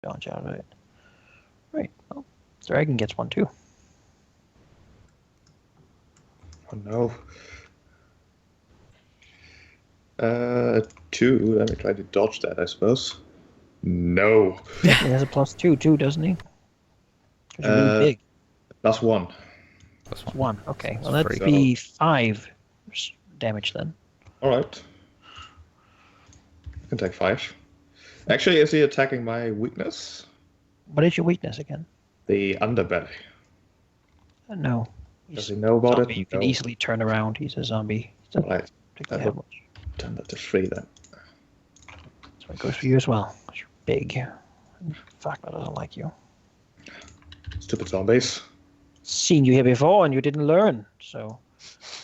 Dodge out of it. Right. Well, dragon gets one too. Oh no. 2. Let me try to dodge that, I suppose. No. Yeah, he has a +2 too, doesn't he? Because you're really big. +1. It's 1. Okay. That's Well, that'd free. be 5 damage then. Alright. I can take 5. Actually, is he attacking my weakness? What is your weakness again? The underbelly. No. Does he know about Zombie. it? You can No. easily turn around. He's a zombie. He doesn't Right. particularly I have would much. turn that to 3 then. So it goes for you as well. 'Cause you're big. In fact, that doesn't like you. Stupid zombies. Seen you here before and you didn't learn. So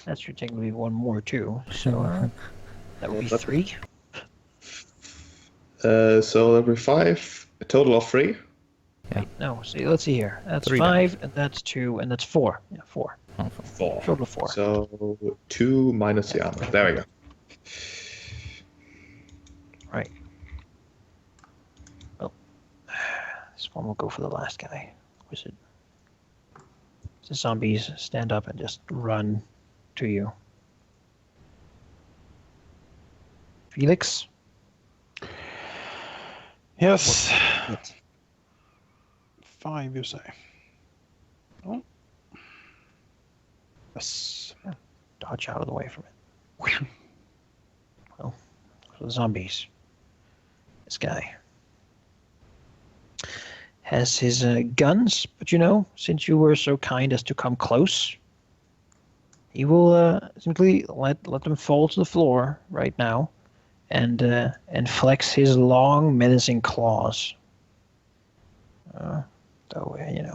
that should technically be 1 more too. So that would be 3. So that'll be 5. A total of 3. Yeah. No, see, let's see here. That's 3 5, and that's 2, and that's 4. Yeah, 4. Oh, 4. Total of 4. So 2 minus the armor. There we go. Right. Well, this one will go for the last guy. Wizard. The zombies stand up and just run to you. Felix? Yes. What? 5, you say? Oh. Yes. Dodge out of the way from it. Well, the zombies. This guy has his guns, but since you were so kind as to come close, he will simply let them fall to the floor right now, and flex his long, menacing claws. Though, it'd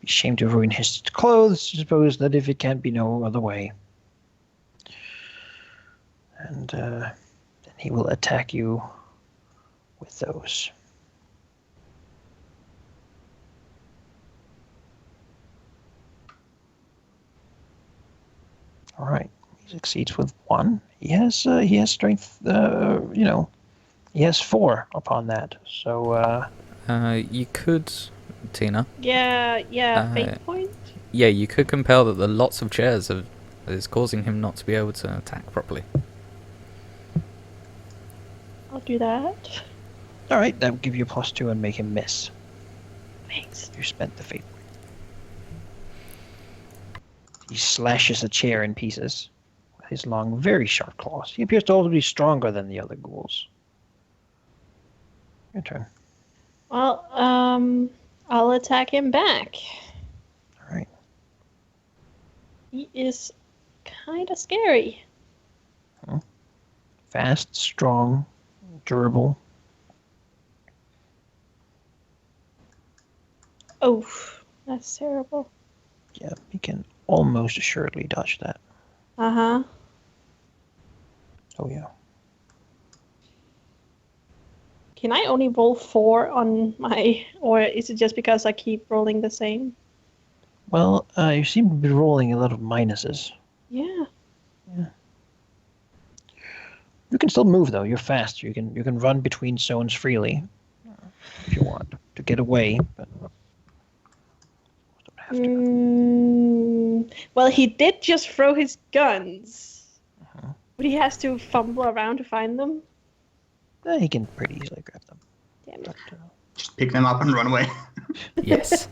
be shame to ruin his clothes. I suppose that if it can't be no other way. And then he will attack you with those. All right, he succeeds with 1. He has strength. He has 4 upon that. So you could, Tina. Yeah, fate point? Yeah, you could compel that the lots of chairs is causing him not to be able to attack properly. I'll do that. all right, that will give you a +2 and make him miss. Thanks. You spent the fate point. He slashes a chair in pieces with his long, very sharp claws. He appears to also be stronger than the other ghouls. Your turn. Well, I'll attack him back. All right. He is kind of scary. Fast, strong, durable. Oh, that's terrible. Yeah, he can almost assuredly dodge that. Uh-huh. Oh, yeah. Can I only roll 4 on my... Or is it just because I keep rolling the same? Well, you seem to be rolling a lot of minuses. Yeah. You can still move, though. You're fast. You can run between zones freely if you want to get away, but you don't have to. Well, he did just throw his guns. But he has to fumble around to find them. He can pretty easily grab them. Damn it. But, Just pick them up and run away. Yes.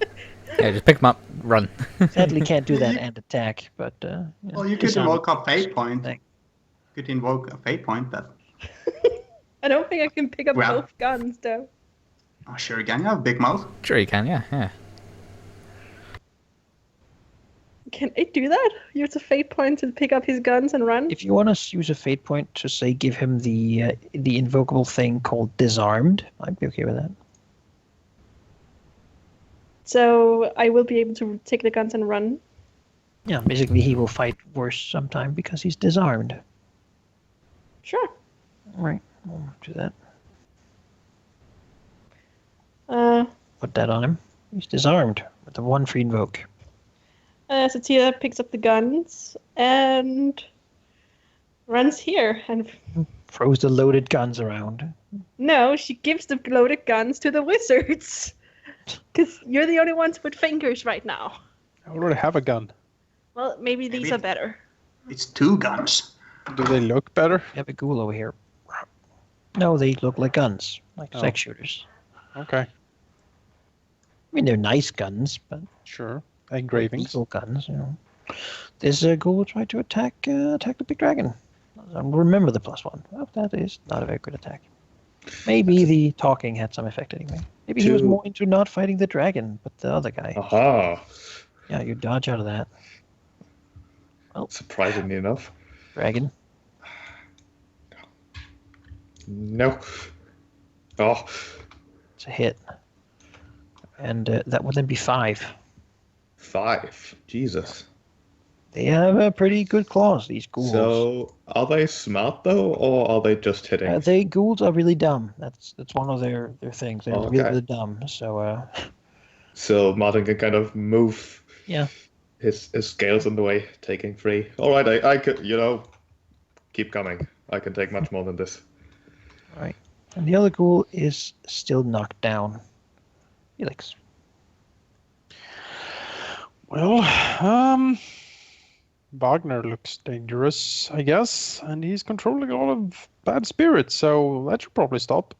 Yeah, just pick him up, run. sadly, can't do that and attack. But Well, you could disarm invoke a fate point. thing. You could invoke a fate point that. I don't think I can pick up Well- both guns, though. Oh, sure you can. You have a big mouth. Sure you can, yeah. Can I do that? Use a fate point to pick up his guns and run? If you want to use a fate point to say give him the invocable thing called disarmed, I'd be okay with that. So I will be able to take the guns and run. Yeah, basically he will fight worse sometime because he's disarmed. Sure. All right, we'll do that. Put that on him. He's disarmed with the 1 free invoke. Satira picks up the guns and runs here and throws the loaded guns around. No, she gives the loaded guns to the wizards. Because you're the only ones with fingers right now. I already have a gun. Well, maybe these Maybe. are better. It's 2 guns. Do they look better? We have a ghoul over here. No, they look like guns, like Oh. sex shooters. Okay, I mean, they're nice guns, but sure. Engravings. evil guns, you know. This ghoul will try to attack the big dragon. Remember the +1. Oh, that is not a very good attack. Maybe the talking had some effect anyway. Maybe he was 2. more into not fighting the dragon, but the other guy. Aha. Yeah, you dodge out of that. Surprisingly enough. Dragon. No. Oh. It's a hit. And that would then be 5. 5. Jesus. They have pretty good claws, these ghouls. So, are they smart though, or are they just hitting? They ghouls are really dumb. That's one of their things. They're really, Okay. really dumb. So So Martin can kind of move yeah. his scales in the way, taking 3. All right, I could, keep coming. I can take much more than this. All right. And the other ghoul is still knocked down. Felix. Well, Wagner looks dangerous, I guess, and he's controlling a lot of bad spirits, so that should probably stop.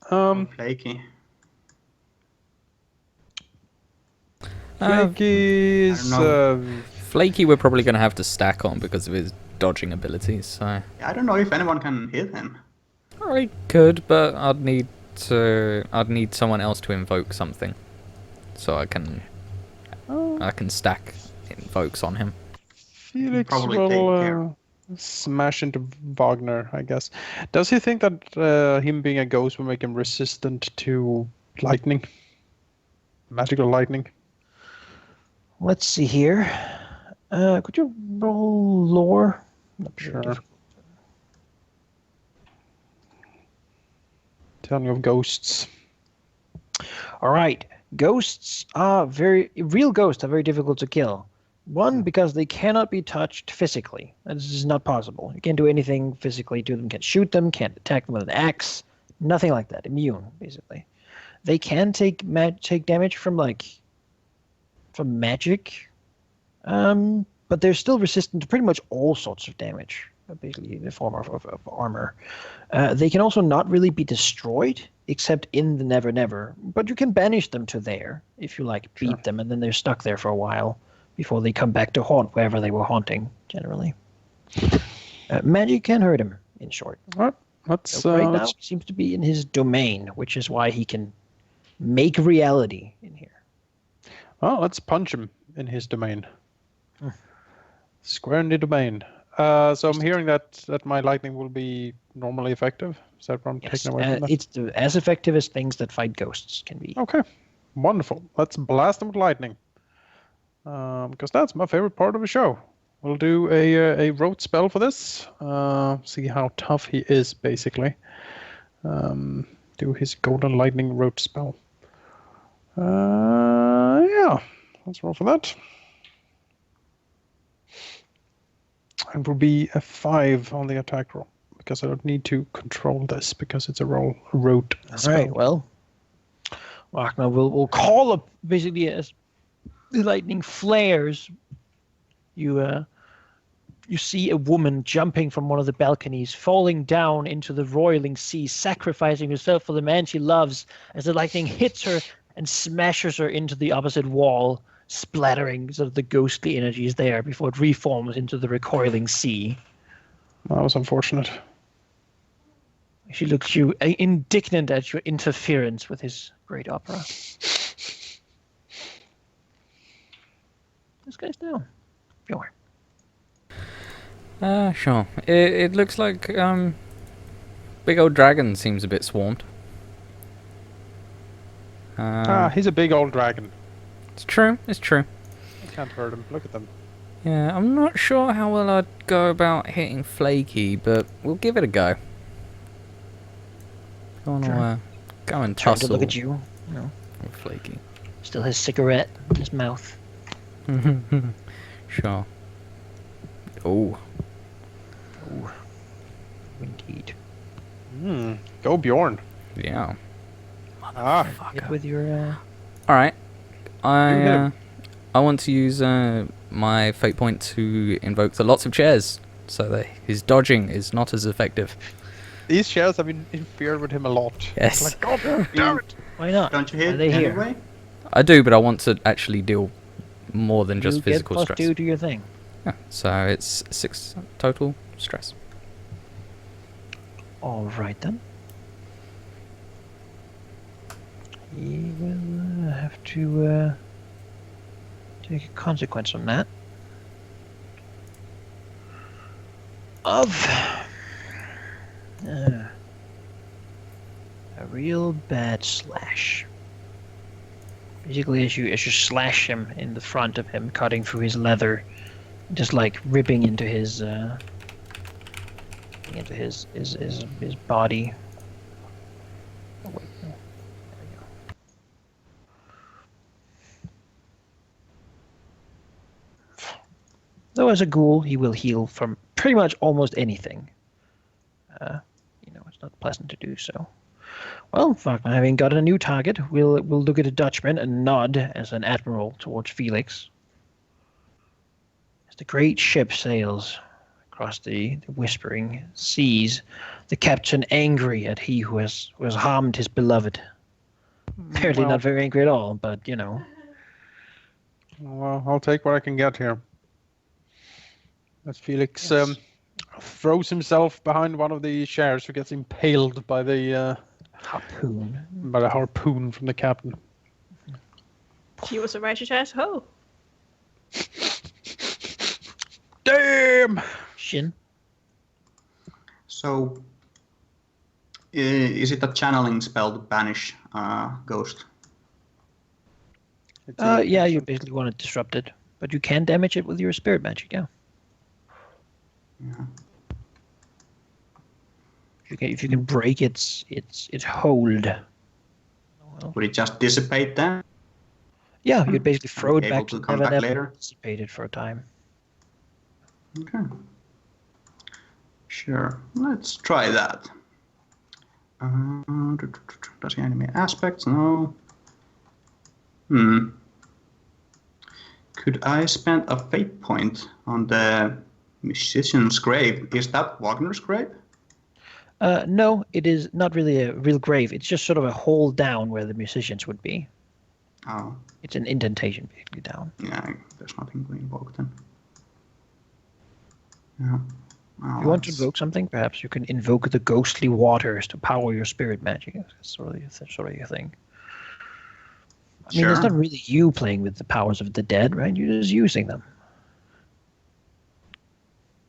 Flaky. Flaky I is, don't Flaky we're probably going to have to stack on because of his dodging abilities, so... I don't know if anyone can hit him. I could, but I'd need someone else to invoke something. So I can stack invokes on him. Felix Probably take care. will smash into Wagner, I guess. Does he think that him being a ghost will make him resistant to lightning? Magical lightning? Let's see here. Could you roll lore? Not very Sure. difficult. Tell me of ghosts. All right. Ghosts are real ghosts are very difficult to kill. One, because they cannot be touched physically. This is not possible. You can't do anything physically to them. Can't shoot them. Can't attack them with an axe. Nothing like that. Immune, basically. They can take damage from magic, but they're still resistant to pretty much all sorts of damage. Basically, in the form of armor. They can also not really be destroyed, except in the Never Never. But you can banish them to there if you beat them, and then they're stuck there for a while before they come back to haunt wherever they were haunting. Generally, magic can hurt him. In short, All right, so right now he seems to be in his domain, which is why he can make reality in here. let's punch him in his domain. Square in the domain. So I'm hearing that my lightning will be normally effective. Is that what I'm Yes, taking away from that? it's as effective as things that fight ghosts can be. Okay, wonderful. Let's blast him with lightning. Because that's my favorite part of the show. We'll do a rote spell for this. See how tough he is, basically. Do his golden lightning rote spell. Yeah, let's roll for that. And will be a 5 on the attack roll, because I don't need to control this, because it's a rote spell. All right, well, Wagner will call up basically as the lightning flares. You see a woman jumping from one of the balconies, falling down into the roiling sea, sacrificing herself for the man she loves as the lightning hits her and smashes her into the opposite wall, splattering sort of the ghostly energies there before it reforms into the recoiling sea. That was unfortunate. She looks you indignant at your interference with his great opera. This guy's down. Sure. Sure. It looks like big old dragon seems a bit swarmed. He's a big old dragon. It's true. It's true. I can't hurt him. Look at them. Yeah, I'm not sure how well I'd go about hitting Flaky, but we'll give it a go. Go and Trying to tussle look at you. No. with Flaky. Still has cigarette in his mouth. Sure. Oh. Indeed. Go Bjorn. Yeah. Hit with your. All right. You hit him. I want to use my fate point to invoke the lots of chairs, so that his dodging is not as effective. These shares have interfered with him a lot. Yes. Like, God damn it! Why not? Don't you Are hit they here? anyway? I do, but I want to actually deal more than just You physical get stress. +2 to your thing. Yeah, so it's 6 total stress. All right then. He will have to take a consequence on that. Of a real bad slash. Basically, as you slash him in the front of him, cutting through his leather, just like ripping into his body. Oh, wait, no. There we go. Though as a ghoul, he will heal from pretty much almost anything. It's not pleasant to do so. Well, Wagner, having got a new target, we'll look at the Dutchman and nod as an admiral towards Felix. As the great ship sails across the whispering seas, the captain angry at he who has harmed his beloved. Apparently Well, not very angry at all, but Well, I'll take what I can get here. As Felix Yes. throws himself behind one of the shares who gets impaled by the harpoon from the captain. She was a righteous asshole. Damn! Shin. So, is it a channeling spell to banish ghost? Yeah, you basically want to disrupt it, but you can damage it with your spirit magic. Yeah. Yeah. If you can break its hold. Well, Would it just dissipate then? yeah, you'd basically throw it Able back to to come never back later? dissipate it for a time. Okay. Sure. Let's try that. Does he animate aspects? No. Could I spend a fate point on the musician's grave? Is that Wagner's grave? No, it is not really a real grave. It's just sort of a hole down where the musicians would be. Oh, It's an indentation basically down. yeah, there's nothing to invoke then. Yeah. Well, If you want to that's- invoke something, perhaps you can invoke the ghostly waters to power your spirit magic. That's sort of your thing. I mean, it's Sure. not really you playing with the powers of the dead, right? You're just using them.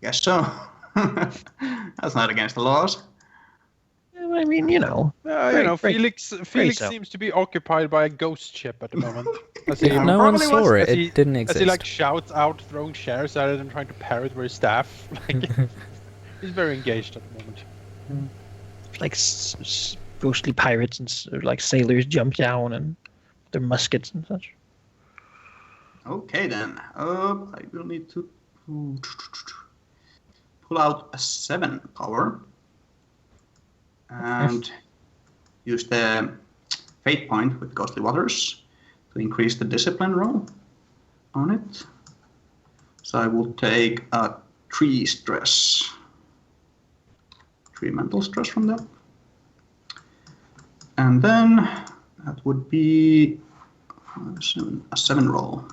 Guess so. That's not against the laws. I mean, Great, Felix so. seems to be occupied by a ghost ship at the moment. As he, If no one probably saw was- it, as he- it didn't as exist. he like shouts out, throwing shares at it and trying to parry it with his staff. Like, he's very engaged at the moment. Like ghostly pirates and like sailors jump down and their muskets and such. Okay then. I will need to pull out a 7 power and use the fate point with Ghostly Waters to increase the discipline roll on it. So I will take a 3 stress. 3 mental stress from that. And then that would be a 7 roll.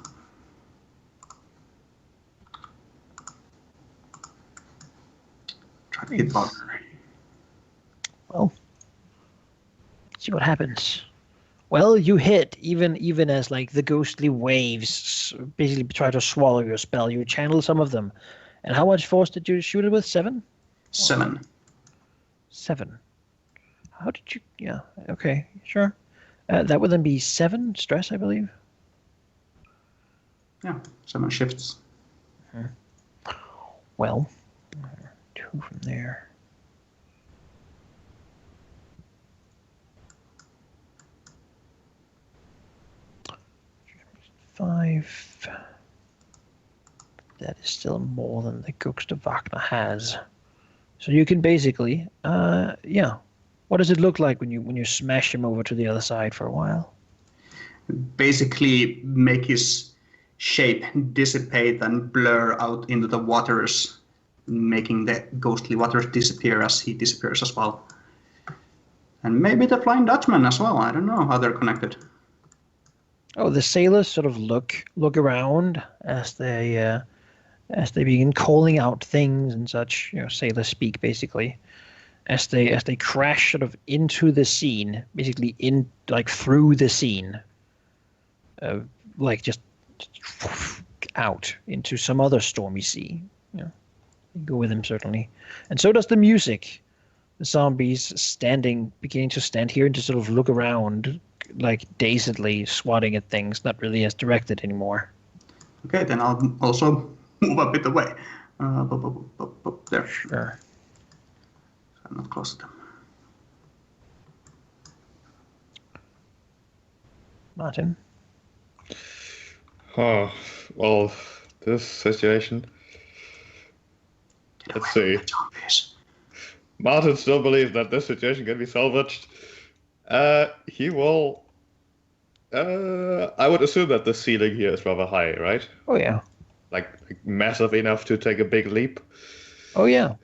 Try to hit Wagner. Well, see what happens. Well, you hit even as like the ghostly waves basically try to swallow your spell. You channel some of them. And how much force did you shoot it with? 7? 7. 7. How did you? Yeah. Okay. Sure. That would then be 7 stress, I believe. Yeah, 7 shifts. Well, 2 from there. Five. That is still more than the Ghost of Wagner has. So you can basically, yeah. What does it look like when you smash him over to the other side for a while? Basically, make his shape dissipate and blur out into the waters, making the ghostly waters disappear as he disappears as well. And maybe the Flying Dutchman as well. I don't know how they're connected. Oh, the sailors sort of look around as they begin calling out things and such. Sailor speak basically. As they crash sort of into the scene, basically through the scene, just out into some other stormy sea. They go with him certainly, and so does the music. The zombies beginning to stand here and to sort of look around, like dazedly swatting at things, not really as directed anymore. Okay, then I'll also move a bit away. There. Sure. I'm not close to them. Martin? Oh, well, this situation. Let's see. Martin still believes that this situation can be salvaged. He will. I would assume that the ceiling here is rather high, right? Oh yeah. Like massive enough to take a big leap. Oh yeah.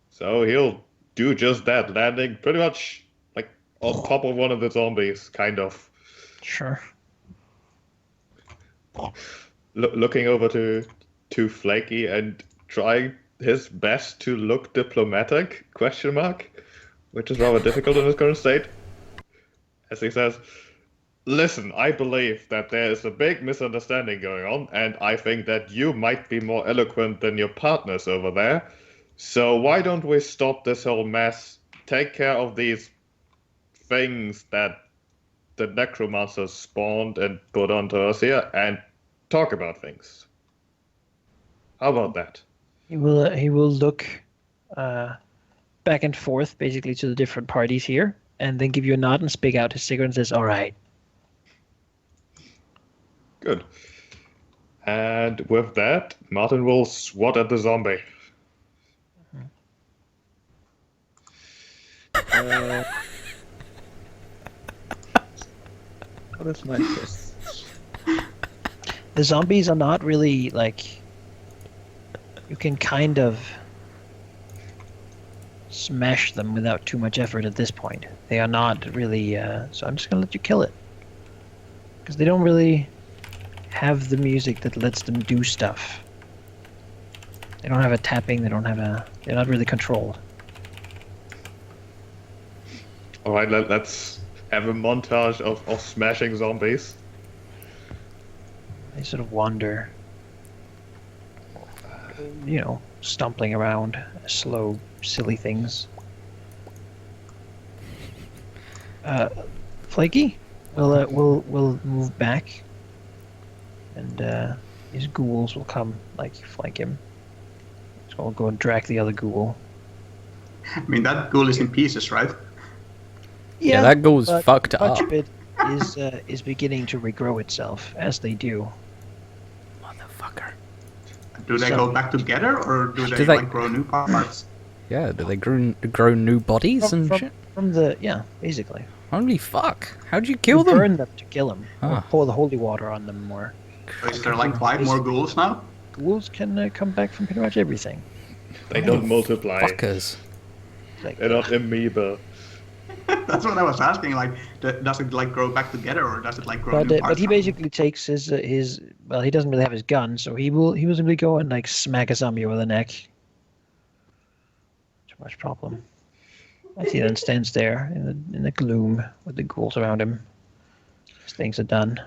So he'll do just that, landing pretty much like on top of one of the zombies, kind of. Sure. Looking over to Flaky and trying his best to look diplomatic, ? Which is rather difficult in his current state. As he says, listen, I believe that there is a big misunderstanding going on, and I think that you might be more eloquent than your partners over there. So why don't we stop this whole mess, take care of these things that the necromancers spawned and put onto us here, and talk about things. How about that? He will look back and forth basically to the different parties here, and then give you a nod and speak out his cigarette and says, all right. Good. And with that, Martin will swat at the zombie. What is my fist? The zombies are not really you can kind of smash them without too much effort at this point. They are not really, so I'm just gonna let you kill it. Because they don't really have the music that lets them do stuff. They don't have a tapping, they're not really controlled. Alright, let's have a montage of smashing zombies. They sort of wander, stumbling around, slow, silly things. Flaky, we'll move back, and these ghouls will come flank him. So we'll go and drag the other ghoul. I mean, that ghoul is in pieces, right? Yeah, that ghoul's but fucked up. Much of it is beginning to regrow itself, as they do. Motherfucker. Do they go back together, or do they grow new parts? Yeah, do they grow new bodies and shit? Basically. Holy fuck. How'd you kill them? Burn them to kill them. Or Ah. pour the holy water on them, or... Is there 5 more ghouls now? Ghouls can come back from pretty much everything. They don't multiply. Fuckers. Like, They're not amoeba. That's what I was asking. Does it grow back together, or does it grow new parts? but he basically takes his well, he doesn't really have his gun, so he will simply go and smack a zombie over the neck. Too much problem. As he then stands there in the gloom with the ghouls around him. His things are done.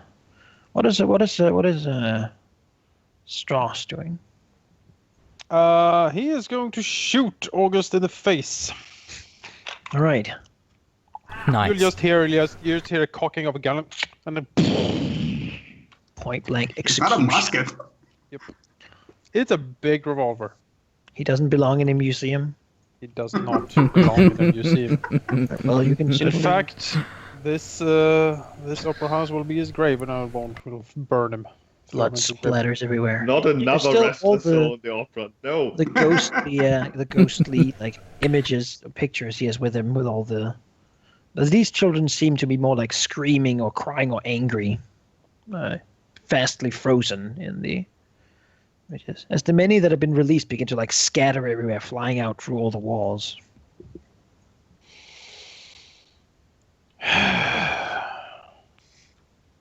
What is Strauss doing? He is going to shoot August in the face. All right. Nice. You'll just hear a cocking of a gun, and then Point blank It's not a execution. musket. it's a big revolver. He doesn't belong in a museum. It does not belong in a museum. Well, you can. In certainly- fact, this opera house will be his grave, and I will burn him Blood splatters everywhere. Not another still all restless soul in the opera. No. The ghostly like images, pictures he has with him, with all the. These children seem to be more like screaming or crying or angry, fastly frozen in the images. As the many that have been released begin to like scatter everywhere, flying out through all the walls.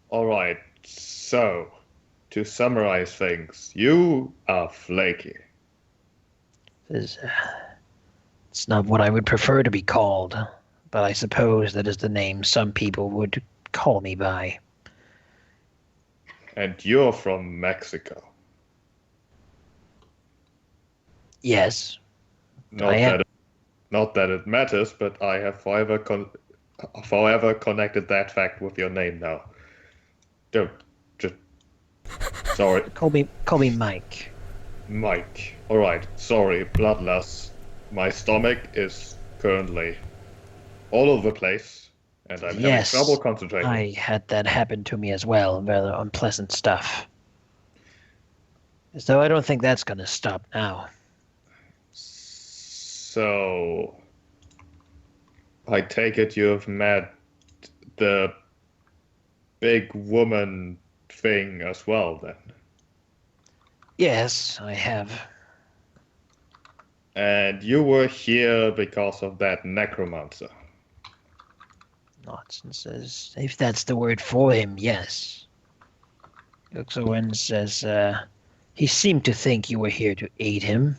All right. So, to summarize things, you are flaky. It's not what I would prefer to be called, but I suppose that is the name some people would call me by. And you're from Mexico. Yes. Not that it matters, but I have forever connected that fact with your name now. Sorry. Call me Mike. Mike. Alright, sorry, bloodlust. My stomach is currently all over the place, and I'm having trouble concentrating. I had that happen to me as well. Rather unpleasant stuff. So I don't think that's going to stop now. So, I take it you've met the big woman thing as well, then? Yes, I have. And you were here because of that necromancer? Nonsense. If that's the word for him, yes. Looks over and says, he seemed to think you were here to aid him.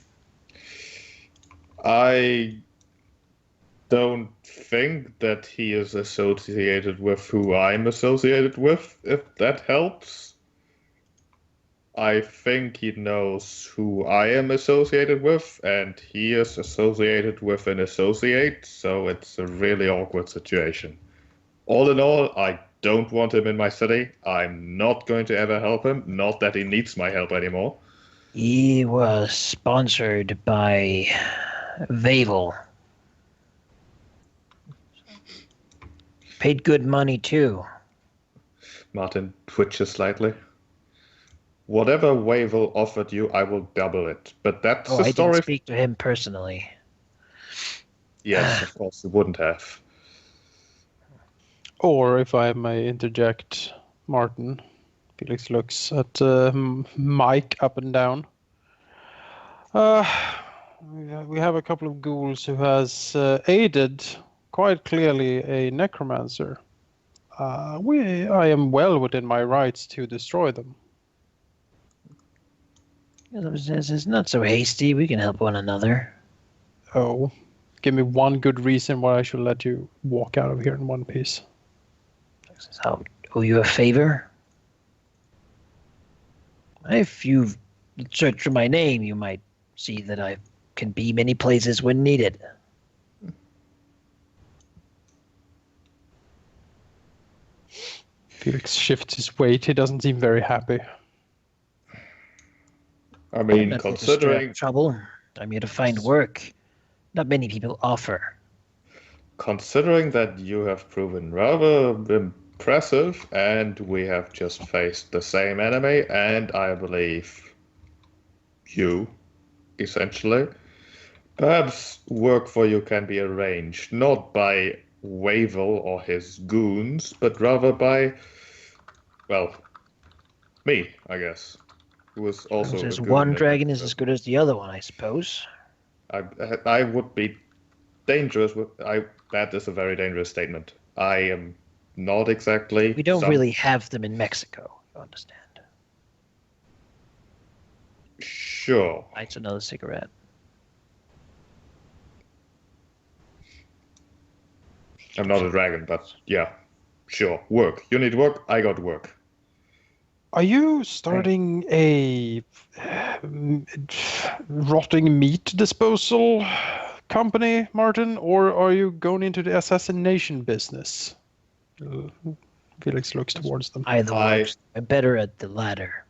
I don't think that he is associated with who I'm associated with, if that helps. I think he knows who I am associated with, and he is associated with an associate, so it's a really awkward situation. All in all, I don't want him in my city. I'm not going to ever help him, not that he needs my help anymore. He was sponsored by Vavel. Paid good money, too. Martin twitches slightly. Whatever Wavel offered you, I will double it. But that's the story. I didn't speak to him personally. Yes, of course, you wouldn't have. Or, if I may interject, Martin. Felix looks at Mike up and down. We have a couple of ghouls who has aided, quite clearly, a necromancer. I am well within my rights to destroy them. It's not so hasty. We can help one another. Oh, give me one good reason why I should let you walk out of here in one piece. I'll owe you a favor. If you've searched for my name, you might see that I can be many places when needed. Felix shifts his weight. He doesn't seem very happy. I mean, Not considering trouble, I'm here to find work. Not many people offer. Considering that you have proven rather impressive, and we have just faced the same enemy, and I believe you, essentially, perhaps work for you can be arranged, not by Wavel or his goons, but rather by, well, me, I guess. Who is also Says a one goon dragon is as good as the other one, I suppose. I would be dangerous with that is a very dangerous statement. I am not exactly. We don't really have them in Mexico, you understand. Sure. Lights another cigarette. I'm not a dragon, but yeah, sure. Work. You need work. I got work. Are you starting a rotting meat disposal company, Martin, or are you going into the assassination business? Felix looks towards them. Either works. I'm better at the latter.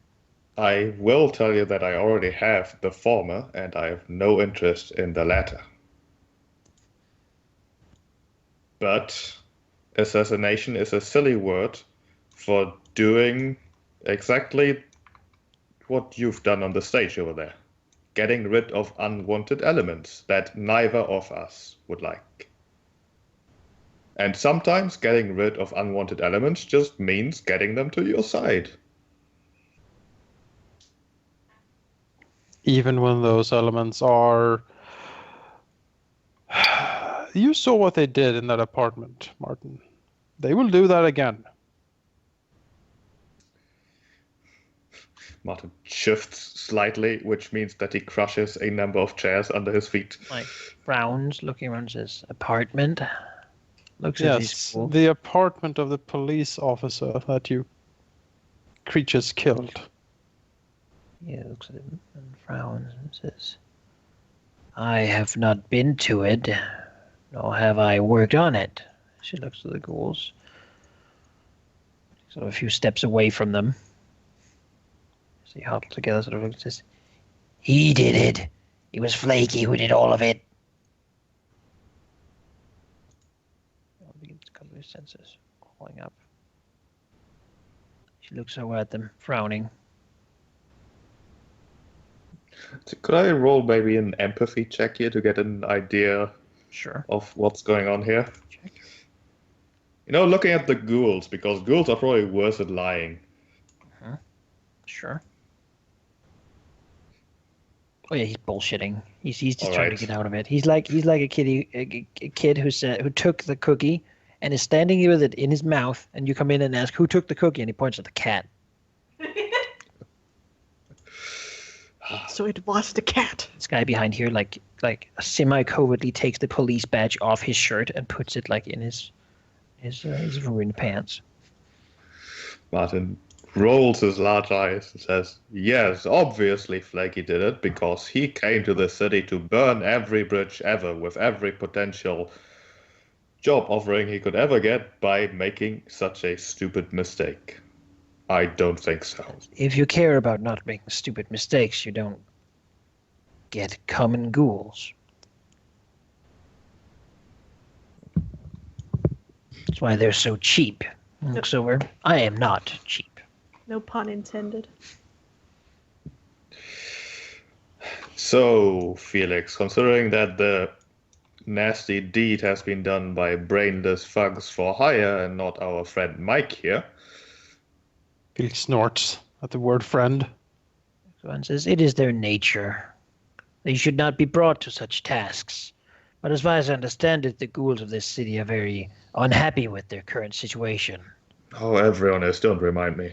I will tell you that I already have the former, and I have no interest in the latter. But assassination is a silly word for doing exactly what you've done on the stage over there. Getting rid of unwanted elements that neither of us would like. And sometimes getting rid of unwanted elements just means getting them to your side. Even when those elements are... You saw what they did in that apartment, Martin. They will do that again. Martin shifts slightly, which means that he crushes a number of chairs under his feet. Like frowns, looking around his apartment. Looks at these Yes, fools. the apartment of the police officer that you creatures killed. He looks at him and frowns and says, I have not been to it, nor have I worked on it. She looks at the ghouls. Sort of a few steps away from them. So you huddle together, sort of looks and says, he did it. It was Flaky who did all of it. I'll begin to come to his senses, crawling up. She looks over at them, frowning. So could I roll maybe an empathy check here to get an idea Sure. of what's going on here? You know, looking at the ghouls, because ghouls are probably worse at lying. Sure. Oh yeah, he's bullshitting. He's just All trying right. to get out of it. He's like a kid who took the cookie and is standing with it in his mouth, and you come in and ask who took the cookie, and he points at the cat. So it was the cat. This guy behind here, like semi-covertly takes the police badge off his shirt and puts it like in his ruined pants. Martin rolls his large eyes and says, yes, obviously Flaky did it, because he came to the city to burn every bridge ever with every potential job offering he could ever get by making such a stupid mistake. I don't think so. If you care about not making stupid mistakes, you don't get common ghouls. That's why they're so cheap. Looks over. I am not cheap. No pun intended. So, Felix, considering that the nasty deed has been done by brainless thugs for hire and not our friend Mike here, Felix snorts at the word friend. One says, it is their nature. They should not be brought to such tasks. But as far as I understand it, the ghouls of this city are very unhappy with their current situation. oh, everyone is, don't remind me.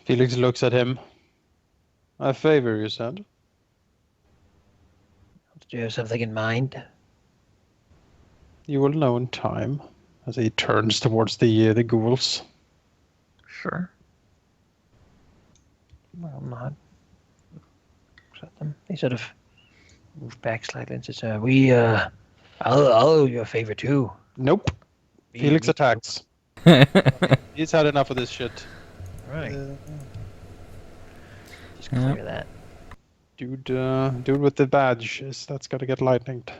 Felix looks at him. A favor, you said? Do you have something in mind? You will know in time, as he turns towards the ghouls. Sure. Well, not. Looks at them. They sort of move back slightly and says, I'll owe you a favor too. Nope. Felix attacks. He's had enough of this shit. Right. Just clear that. Dude with the badge that's gotta get lightninged.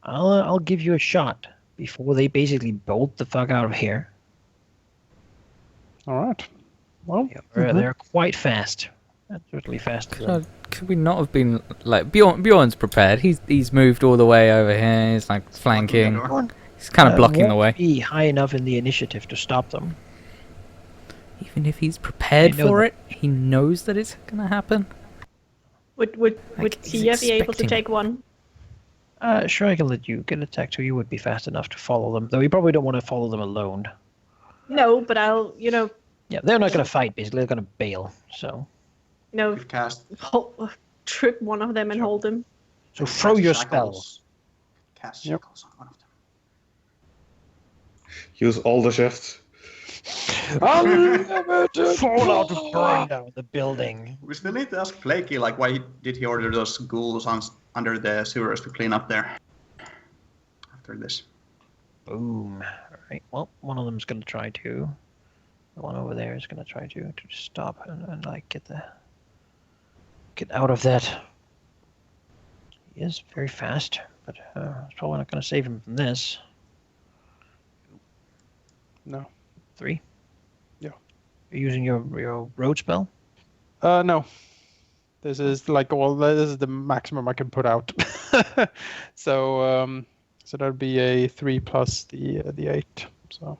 I'll give you a shot before they basically bolt the fuck out of here. All right. Well, They're quite fast. That's certainly faster. than- Could we not have been like Bjorn's prepared? He's moved all the way over here. He's like flanking. He's kind of blocking the way. Won't be high enough in the initiative to stop them. Even if he's prepared They know for that. it, he knows that it's gonna happen. Would Like, he's Tia be able to expecting- take one? Sure, I can let you get attacked, so you would be fast enough to follow them. Though you probably don't want to follow them alone. No, but I'll, Yeah, they're not going to fight, basically. They're going to bail. So You've cast trip one of them and hold them. throw cast your shackles. spell. Cast Yep. shackles on one of them. Use all the shifts. Fall out to burn down the building. We still need to ask Flaky, like, why did he order those ghouls under the sewers to clean up there? After this. Boom. All right. Well, one of them's going to try to. The one over there is going to try to stop and like get out of that. He is very fast, but it's probably not going to save him from this. no. 3? Yeah. You're using your road spell? No. This is like this is the maximum I can put out. So that'd be a 3 plus the 8. So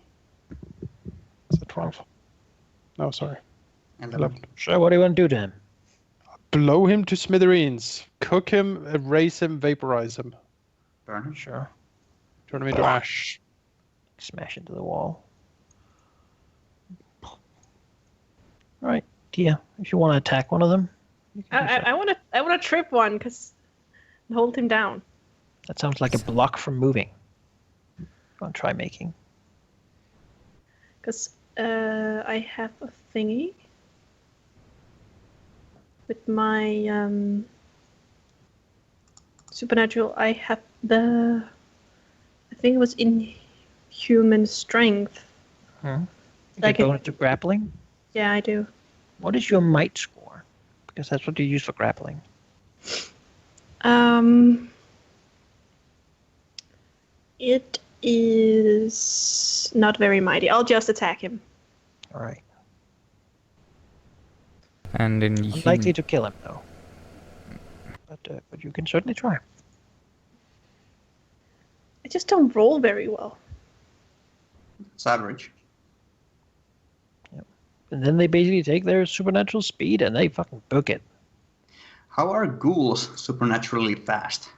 it's a 12. No, sorry. 11. So what do you want to do to him? Blow him to smithereens. Cook him, erase him, vaporize him. Burn him. Sure. Turn him into ash. Smash into the wall. Alright, Tia, if you want to attack one of them. you can do so. I want to trip one because hold him down. That sounds like a block from moving. Go on, try making. Because I have a thingy with my supernatural. I have I think it was inhuman strength. You Like get bonus to grappling? Yeah, I do. What is your might score? Because that's what you use for grappling. It is not very mighty. I'll just attack him. Alright. And in Unlikely to kill him, though. But you can certainly try. I just don't roll very well. It's average. And then they basically take their supernatural speed and they fucking book it. How are ghouls supernaturally fast?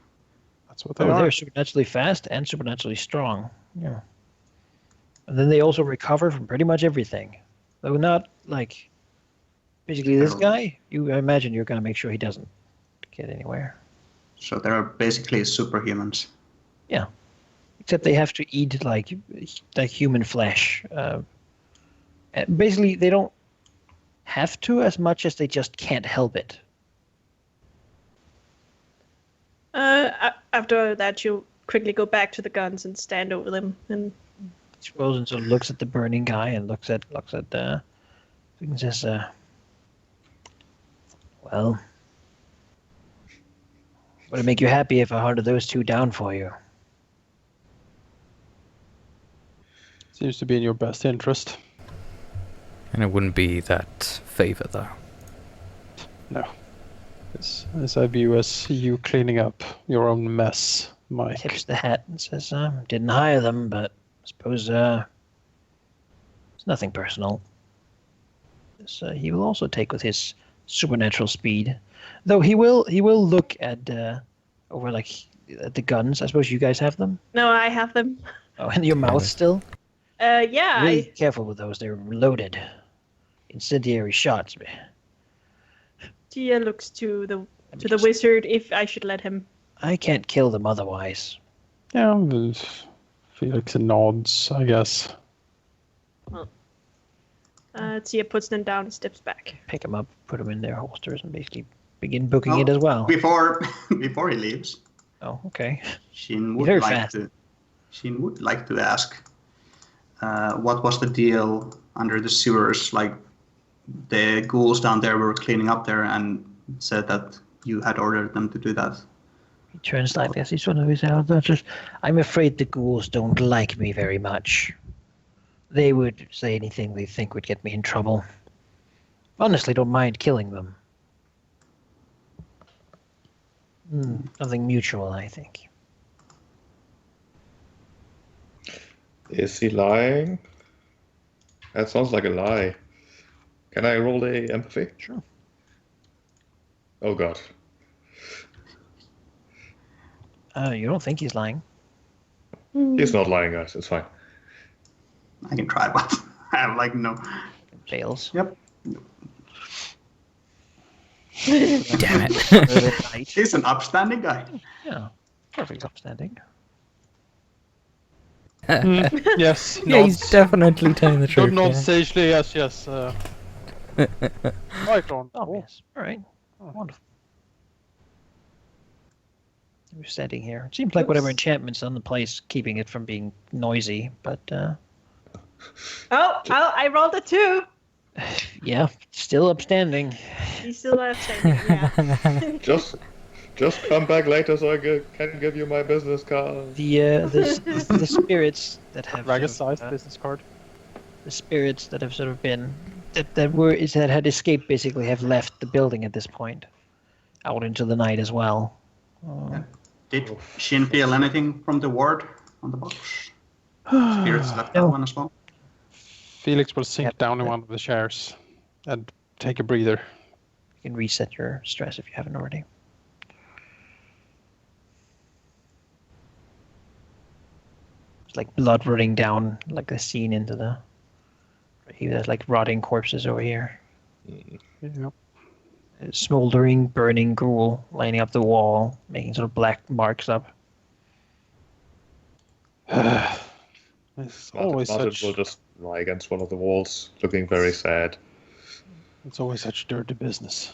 That's what they Oh, are. they're supernaturally fast and supernaturally strong. Yeah. And then they also recover from pretty much everything. Though not like basically this guy, I imagine you're gonna make sure he doesn't get anywhere. So they're basically superhumans. Yeah. Except they have to eat like human flesh. Basically they don't have to as much as they just can't help it. After that, you quickly go back to the guns and stand over them. And He goes and sort of looks at the burning guy and looks at and says, well, would it make you happy if I hunted those two down for you? Seems to be in your best interest. And it wouldn't be that favor, though. No. As I view as you cleaning up your own mess, Mike. Tips the hat and says, didn't hire them, but I suppose it's nothing personal. So he will also take with his supernatural speed. Though he will look at over like at the guns. I suppose you guys have them? no, I have them. Oh, and your mouth still? Yeah. Really careful with those. They're loaded. Incendiary shots. Tia looks to the wizard if I should let him. I can't kill them otherwise. Yeah, Felix nods, I guess. Tia puts them down and steps back. Pick them up, put them in their holsters, and basically begin booking it as well. Before he leaves, Oh, okay. Shin would Very like fast. to ask, what was the deal under the sewers? Like the ghouls down there were cleaning up there and said that you had ordered them to do that. He turns like this. He's one of his elders. I'm afraid the ghouls don't like me very much. They would say anything they think would get me in trouble. Honestly, don't mind killing them. Something mutual, I think. Is he lying? That sounds like a lie. Can I roll a empathy? Sure. Oh god. You don't think he's lying? He's not lying, guys. It's fine. I can try, but I have like no. Fails. Yep. Damn it. He's an upstanding guy. Yeah, perfect upstanding. Yes, Yeah, he's nods. definitely telling the truth. Good nod yeah. sagely, yes. Right on. Obvious. All right. Wonderful. We're standing here. It seems like whatever enchantment's on the place, keeping it from being noisy, but I rolled a 2. yeah, still upstanding. He's still outstanding. Yeah. Just come back later so I can give you my business card. The spirits that have Ragus-sized business card. the spirits that have sort of been that had escaped basically have left the building at this point, out into the night as well. Did Shin feel anything from the ward on the box? Spirits left that No. one as well. Felix will sink Yep. down in one of the chairs and take a breather. You can reset your stress if you haven't already. It's like blood running down, like the scene into the. There's like rotting corpses over here. Yeah. Smoldering, burning gruel lining up the wall, making sort of black marks up. It's always Martin such. will just lie against one of the walls, looking very sad. It's always such dirty business.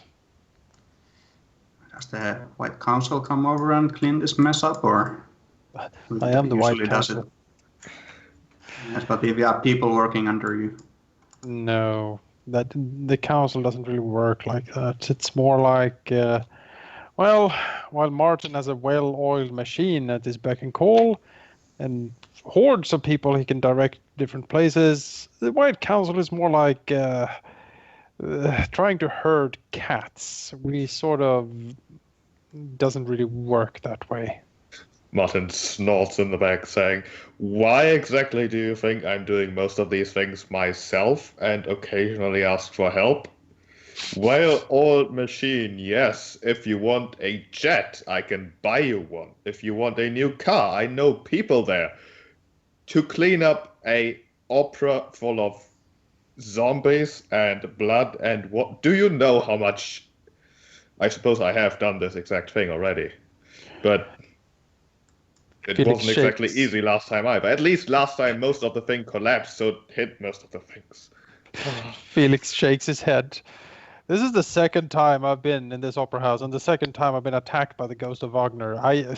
Does the White Council come over and clean this mess up, or? I am the White Usually does it? Council. Yes, but if you have people working under you. No, that the council doesn't really work like that. It's more like, well, while Martin has a well-oiled machine at his beck and call, and hordes of people he can direct different places, the White Council is more like trying to herd cats. We sort of doesn't really work that way. Martin snorts in the back, saying, "Why exactly do you think I'm doing most of these things myself and occasionally ask for help? Well-oiled machine, yes. If you want a jet, I can buy you one. If you want a new car, I know people there. To clean up a opera full of zombies and blood and what? Do you know how much? I suppose I have done this exact thing already, but it Felix wasn't exactly shakes. easy last time either. At least last time most of the thing collapsed, so it hit most of the things." Felix shakes his head. This is the second time I've been in this opera house, and the second time I've been attacked by the ghost of Wagner. I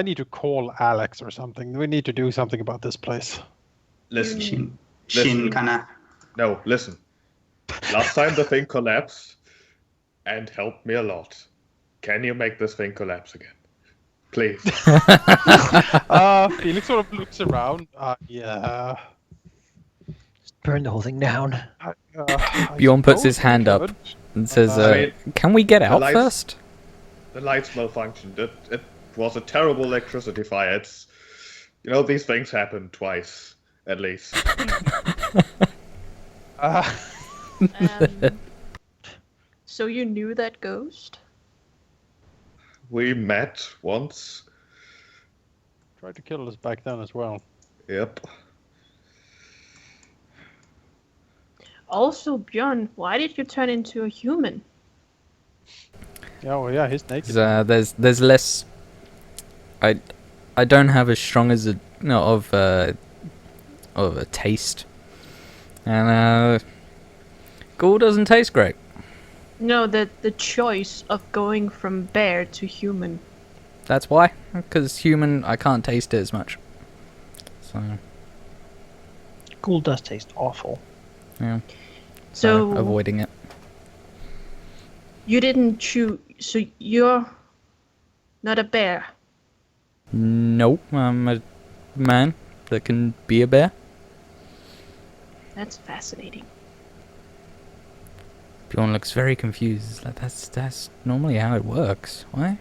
need to call Alex or something. We need to do something about this place. Listen, Shin Listen. kinda. no, listen. Last time the thing collapsed and helped me a lot. Can you make this thing collapse again? Please. Felix sort of looks around. Yeah. Just burn the whole thing down. Bjorn puts his hand up and says, "Can we get out lights- first?" The lights malfunctioned. It was a terrible electricity fire. It's, these things happen twice, at least. So you knew that ghost? We met once. Tried to kill us back then as well. Yep. Also, Bjorn, why did you turn into a human? Yeah, well, yeah, he's naked. There's less. I don't have as strong as of a taste, and ghoul doesn't taste great. No, the choice of going from bear to human. That's why, because human I can't taste it as much. So Ghoul does taste awful. yeah, So avoiding it. you didn't choose. So you're not a bear. Nope, I'm a man that can be a bear. That's fascinating. Bjorn looks very confused. Like that's normally how it works. Why?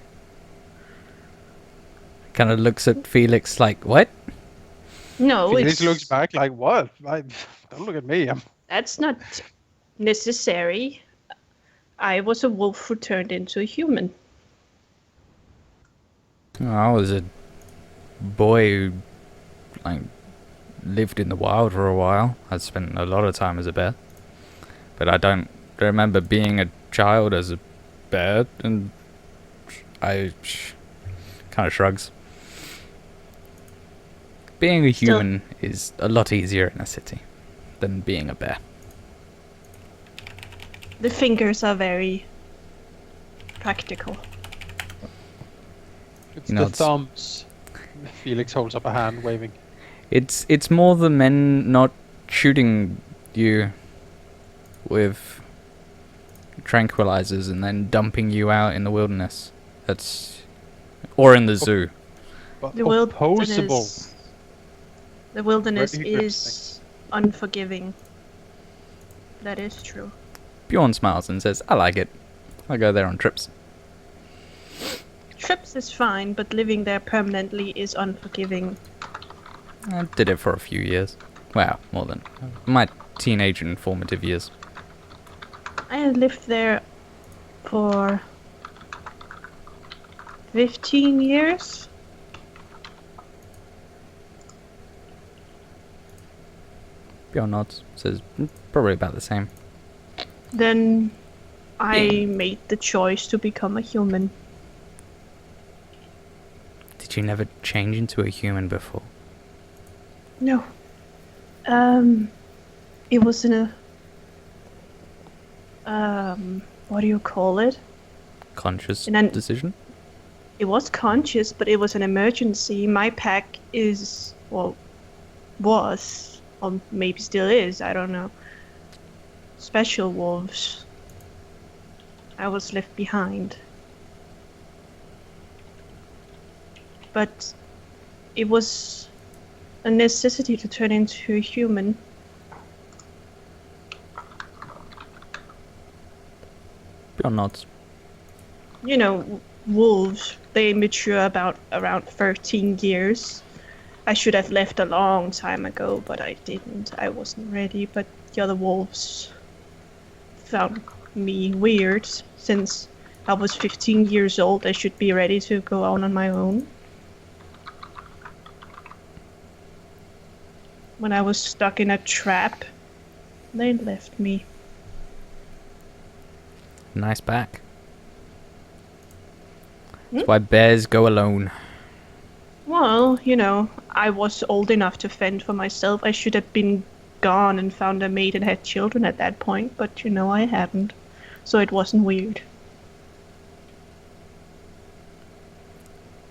Kind of looks at Felix like, what? No, Felix it's looks back like, what? Don't look at me. that's not necessary. I was a wolf who turned into a human. I was a boy who lived in the wild for a while. I spent a lot of time as a bear, but I don't remember being a child as a bear. And I kind of shrugs. Being a Still- human is a lot easier in a city than being a bear. The fingers are very practical. It's You know, the it's- thumbs. Felix holds up a hand, waving. It's more the men not shooting you with tranquilizers and then dumping you out in the wilderness. Or in the zoo. But The opposable. wilderness. The wilderness Very is unforgiving. That is true. Bjorn smiles and says, I like it. I go there on trips. Trips is fine, but living there permanently is unforgiving. I did it for a few years. Well, more than my teenage and formative years. I lived there for 15 years. Bjorn nods, says, probably about the same. Then I made the choice to become a human. Did you never change into a human before? No. It was in a... what do you call it? Conscious And then- decision? It was conscious, but it was an emergency. My pack is, well, was, or maybe still is, I don't know. Special wolves. I was left behind. But it was a necessity to turn into a human. Bjorn nods. You know, wolves, they mature about around 13 years. I should have left a long time ago, but I didn't. I wasn't ready, but the other wolves found me weird. Since I was 15 years old, I should be ready to go on my own. When I was stuck in a trap, they left me. Nice back. That's why bears go alone. Well, you know, I was old enough to fend for myself. I should have been gone and found a mate and had children at that point, but you know, I hadn't. So it wasn't weird.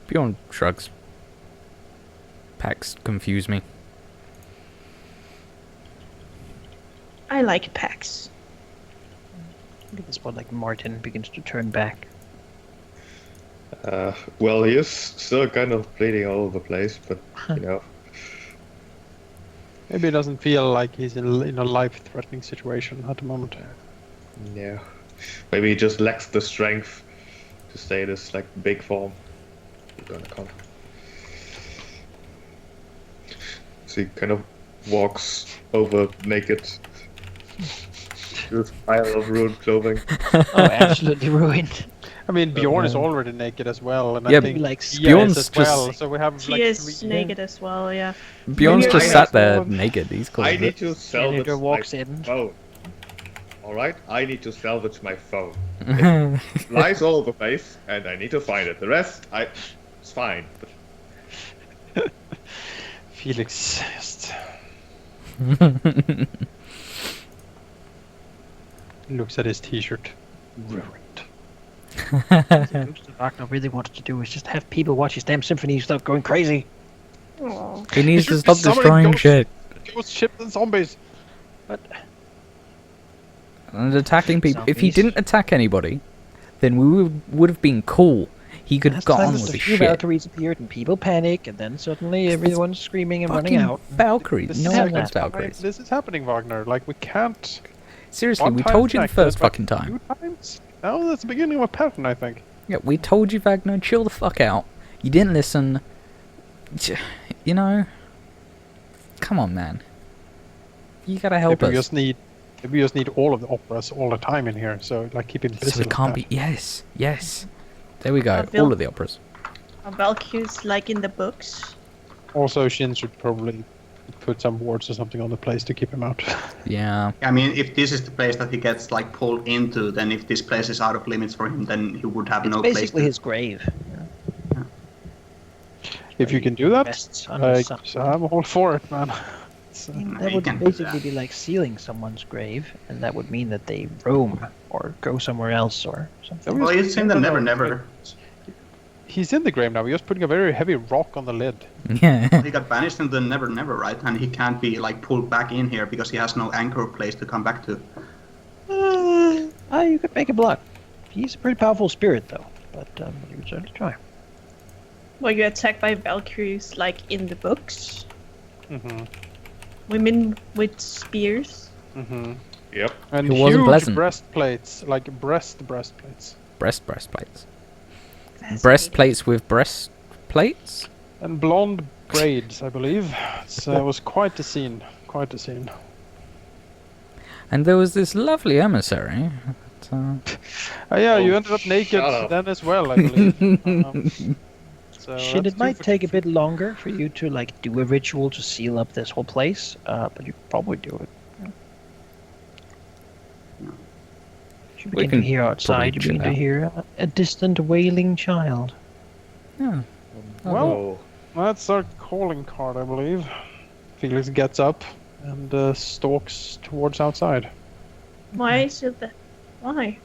Bjorn shrugs. Packs confuse me. I like packs. Look at this one, like Martin begins to turn back. Well, he is still kind of bleeding all over the place, but you know. Maybe it doesn't feel like he's in a life-threatening situation at the moment. Yeah. Maybe he just lacks the strength to stay in this like big form. He's gonna come. So he kind of walks over naked to this pile of ruined clothing. Oh, absolutely ruined. I mean, Bjorn is already naked as well, and Yeah, I think like Sia Bjorn's is as well. just- So we have She like is three. naked as well, yeah. Bjorn's Maybe just I sat have there one. naked. He's called I need it. to salvage Senator walks my in. phone. Alright? I need to salvage my phone. It lies all over the place, and I need to find it. The rest, it's fine. Felix just looks at his T-shirt. Ruined. What Wagner really wanted to do is just have people watch his damn symphony without going crazy. Aww. He needs to should stop be summoning destroying ghosts. shit Ghost ships and zombies. But and attacking people. If he Zombies. didn't attack anybody, then we would have been cool. He could have last got time on just with a his few shit. Valkyries appeared and people panic, and then suddenly everyone's screaming and running Fucking out. Valkyrie. This No is one happening. wants Valkyries. This is happening, Wagner. Like, we can't. Seriously, One we time told you the attack, first that's like fucking time. 2 times? No, that's the beginning of a pattern, I think. Yeah, we told you, Wagner, chill the fuck out. You didn't listen. You know? Come on, man. You gotta help Maybe us. we just need all of the operas all the time in here, so like keep it busy. So it like can't that. be. Yes, yes. There we go. Bill- All of the operas. Are Valkyries like in the books? Also, Shin should probably put some wards or something on the place to keep him out. Yeah. I mean, if this is the place that he gets like pulled into, then if this place is out of limits for him, then he would have It's no place basically to. his grave. If you can do that, Rests on his like, son. I'm all for it, man. It's, That You would can do basically that. be like sealing someone's grave, and that would mean that they roam or go somewhere else or something. Well, it's in the Never Never. He's in the grave now. We're just putting a very heavy rock on the lid. Yeah. He got banished in the Never Never, right? And he can't be like pulled back in here because he has no anchor place to come back to. You could make a block. He's a pretty powerful spirit, though, but you would certainly try. Were you attacked by Valkyries like in the books? Mm-hmm. women with spears. Mm-hmm. Yep. And It wasn't huge pleasant. breastplates, like breastplates. Breastplates. Fascinating. Breastplates with breastplates? And blonde braids, I believe. It was quite a scene. Quite a scene. And there was this lovely emissary. Yeah, you Oh, ended up naked shut up. then as well, I believe. So Shit, that's it might two for take a two. bit longer for you to like do a ritual to seal up this whole place, but you probably do it. You We begin can to hear outside. You probably begin to chill hear a distant wailing child. Yeah. Well, Oh, that's our calling card, I believe. Felix gets up and stalks towards outside. Why is it that? Why?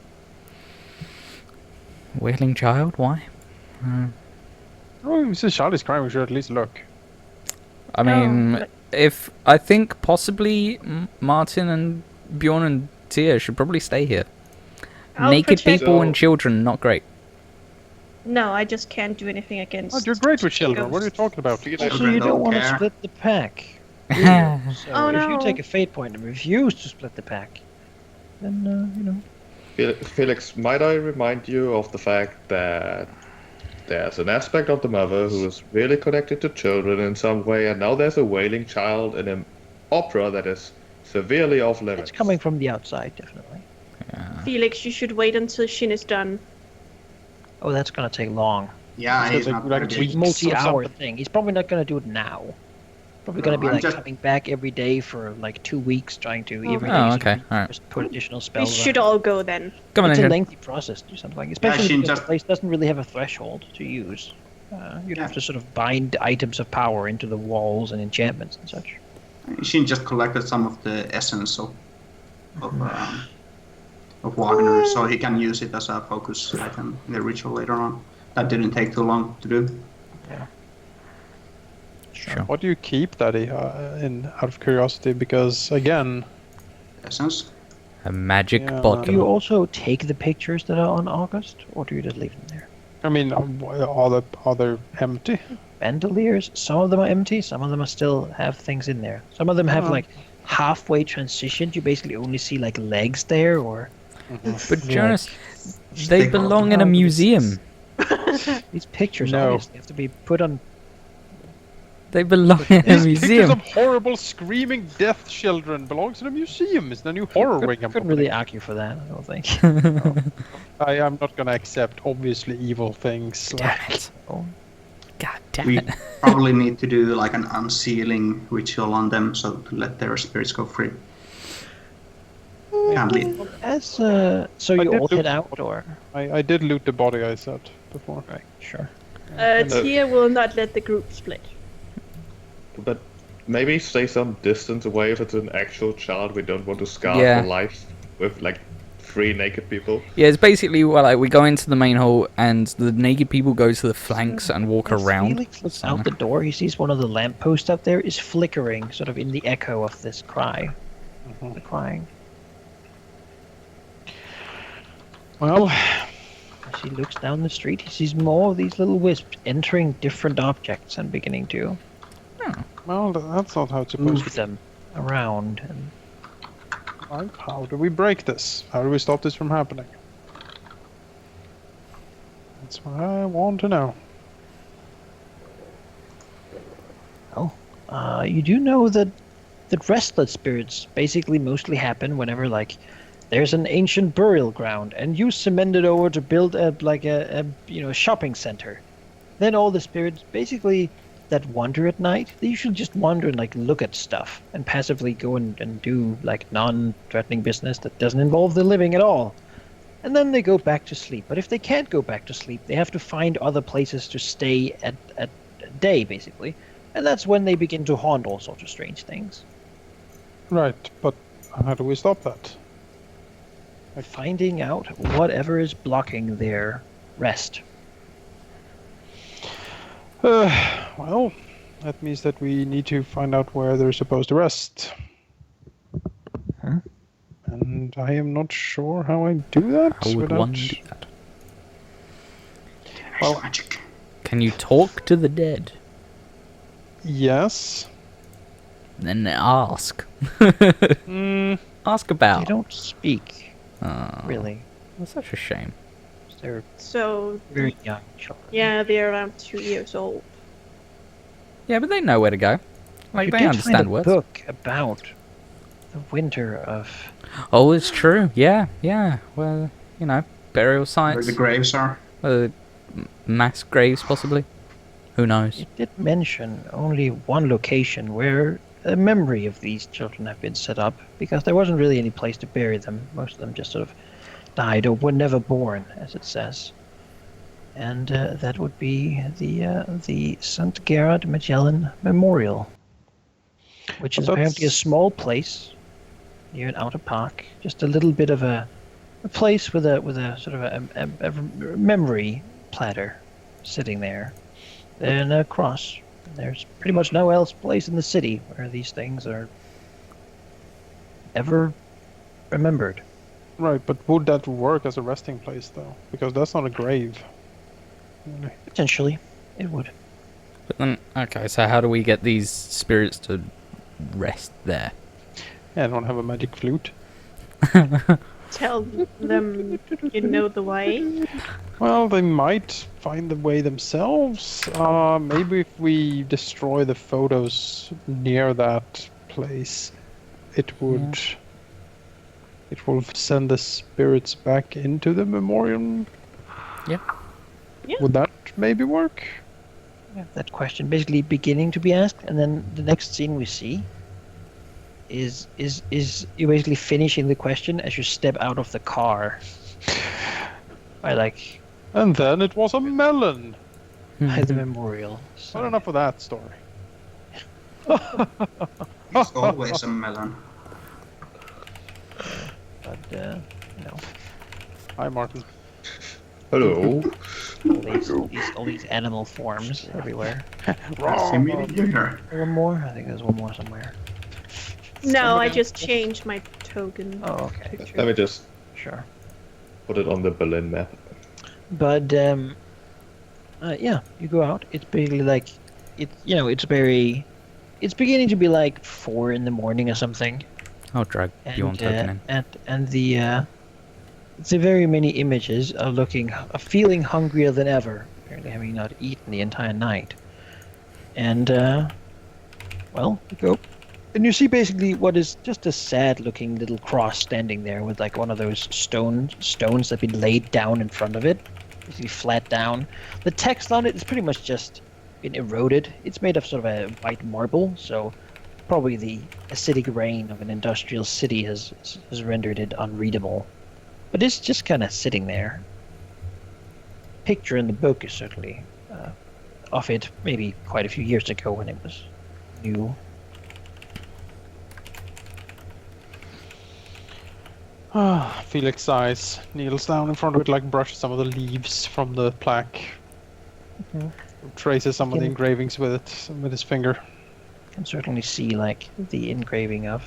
Wailing child? Why? Oh, if the child is crying, we should at least look. I mean, but- if I think possibly Martin and Bjorn and Tia should probably stay here. I'll Naked protect- people So- and children, not great. No, I just can't do anything against. Oh, you're great with children. What are you ghosts. talking about? Felix, Also, Children you don't don't want to care. split the pack. do you? So Oh, if you no. take a fate point and refuse to split the pack, then you know. Felix, might I remind you of the fact that there's an aspect of the mother who is really connected to children in some way, and now there's a wailing child in an opera that is severely off limits. It's coming from the outside, definitely. Felix, you should wait until Shin is done. Oh, that's gonna take long. Yeah, It's he's gonna not take, like, ready. weeks. Multi-hour something. thing. He's probably not gonna do it now. Probably gonna No, be I'm like just- coming back every day for like 2 weeks, trying to every day. Oh, sort of okay, alright. Just put additional We spells. should on. all go then. Come on, It's a Engine. lengthy process to do something, like, especially Shin, because just- the place doesn't really have a threshold to use. You'd have Yeah. to sort of bind items of power into the walls and enchantments and such. Shin just collected some of the essence of Wagner, so he can use it as a focus item in the ritual later on. That didn't take too long to do. Sure. What do you keep, Daddy, out of curiosity? Because, again, Essence. A magic Yeah, bottle. Do you also take the pictures that are on August, or do you just leave them there? I mean, are they empty? Bandoliers, some of them are empty, some of them are still have things in there. Some of them have Oh. like halfway transitioned. You basically only see like legs there, or But Jonas, they Stick belong in a around. museum. these pictures No. obviously have to be put on. They belong in a These pictures museum. of horrible screaming death children belongs in a museum. It's the new horror wing. I'm Couldn't really argue for that, I don't think. I am not gonna accept obviously evil things. Damn Like, it. Oh. God damn We it. probably need to do like an unsealing ritual on them, so to let their spirits go free. Can't leave. As so I you did all do- head out, or I did loot the body I said before. right? Sure. Tia will not let the group split. But maybe stay some distance away if it's an actual child we don't want to scar Yeah. for life with like 3 naked people. Yeah, it's basically well, like we go into the main hall and the naked people go to the flanks and walk As around. Felix looks So- out the door. He sees one of the lampposts up there is flickering, sort of in the echo of this cry. Mhm. The crying. Well, As he looks down the street, he sees more of these little wisps entering different objects and beginning to that's not how it's supposed move to them around. And be. How do we break this? How do we stop this from happening? That's what I want to know. you do know that restless spirits basically mostly happen whenever like there's an ancient burial ground and you cement it over to build a shopping center. Then all the spirits basically that wander at night, they usually just wander and like look at stuff and passively go and do like non-threatening business that doesn't involve the living at all. And then they go back to sleep. But if they can't go back to sleep, they have to find other places to stay at day, basically. And that's when they begin to haunt all sorts of strange things. Right, but how do we stop that? Finding out whatever is blocking their rest. Well, that means that we need to find out where they're supposed to rest. Huh? And I am not sure how I do that. How would without... one do that? Well, magic. Can you talk to the dead? Yes. Then ask. Mm, Ask They about. don't speak, Oh, really. that's such a shame. They're So, very young children. yeah, they're around 2 years old. Yeah, but they know where to go. Like, You they did understand find a words. book about the winter of... Oh, it's true. Yeah, yeah. Well, you know, burial Where sites. the graves are. Mass graves, possibly. Who knows? It did mention only one location where a memory of these children have been set up, because there wasn't really any place to bury them. Most of them just sort of died or were never born, as it says. And that would be the St. Gerard Magellan Memorial, which But is apparently a that's- small place near an outer park, just a little bit of a place with a sort of a memory platter sitting there, and a cross. There's pretty much no else place in the city where these things are ever remembered. right, but would that work as a resting place though? Because that's not a grave. Really. Potentially, it would. But then, okay, so how do we get these spirits to rest there? Yeah, I don't have a magic flute. Tell them you know the way. Well, they might find the way themselves. Maybe if we destroy the photos near that place, it would. It will send the spirits back into the memorial. Yeah. Yeah. Would that maybe work? Yeah, that question basically beginning to be asked, and then the next scene we see is you basically finishing the question as you step out of the car. By like And then it was a melon. by the memorial. Not enough of that story. It's always a melon. But you know, Hi, Martin. Hello. all these animal forms everywhere. Similar. One more? I think there's one more somewhere. No, I just changed my token. Oh, okay, picture. Let me just sure. put it on the Berlin map. But yeah, you go out. It's basically like it's beginning to be like 4 in the morning or something. I'll drag you on token in. And the very many images are feeling hungrier than ever, apparently having not eaten the entire night. And well, you go, and you see basically what is just a sad-looking little cross standing there with like one of those stones that have been laid down in front of it, basically flat down. The text on it is pretty much just been eroded. It's made of sort of a white marble, so probably the acidic rain of an industrial city has rendered it unreadable. But it's just kind of sitting there. Picture in the book is certainly of it maybe quite a few years ago when it was new. Felix sighs, kneels down in front of it, like brushes some of the leaves from the plaque. Traces some of the engravings with it, with his finger. Can certainly see like the engraving of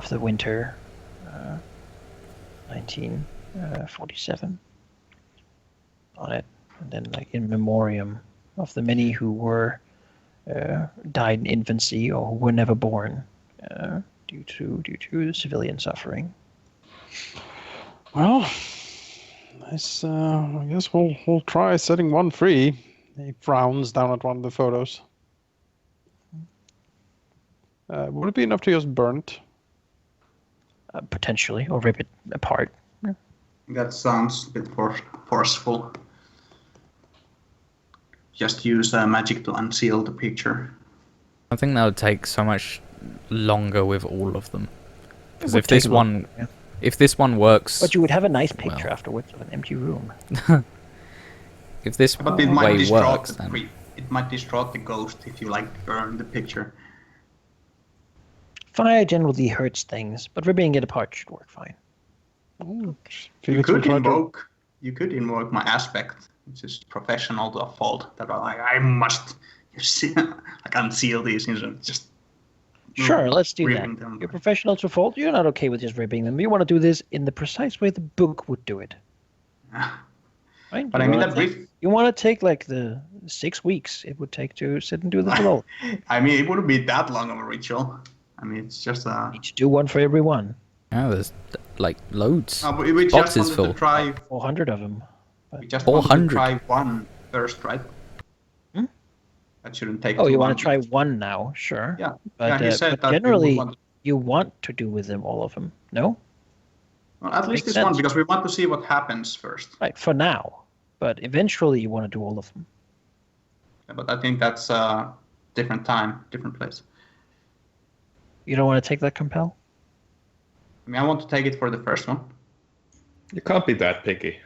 the winter 1947 on it, and then like in memoriam of the many who were died in infancy or who were never born due to civilian suffering. Well, nice. I guess we'll try setting one free. He frowns down at one of the photos. Would it be enough to just burn it? Potentially, or rip it apart. That sounds a bit forceful. Just use magic to unseal the picture. I think that would take so much longer with all of them. Because would if this take longer, one, yeah. if this one works, But you would have a nice picture Well. afterwards of an empty room. if this But it might way distort works, the then it might distort the ghost if you like burn the picture. Fire generally hurts things, but ripping it apart should work fine. You Felix will could try to. invoke my aspect, which is professional to a fault. That I must like unseal these and just Sure, let's do that. ripping them. You're professional to fault. You're not okay with just ripping them. You want to do this in the precise way the book would do it. Right? But I You mean realize that You want to take like the 6 weeks it would take to sit and do this with all. I mean, it wouldn't be that long of a ritual. I mean, it's just a. You need to do one for every one. Yeah, there's like loads. We just Boxes wanted full. to try. 400 of them. We just wanted to 400. try one first, right? Hmm? That shouldn't take. Oh, too you long. want to try one now? Sure. Yeah. But, he said but that we would generally, want- you want to do with them all of them. No? Well, at least Makes this one sense. because we want to see what happens first. Right, for now. But eventually you want to do all of them. Yeah, but I think that's a different time, different place. You don't want to take that compel? I mean, I want to take it for the first one. You can't be that picky.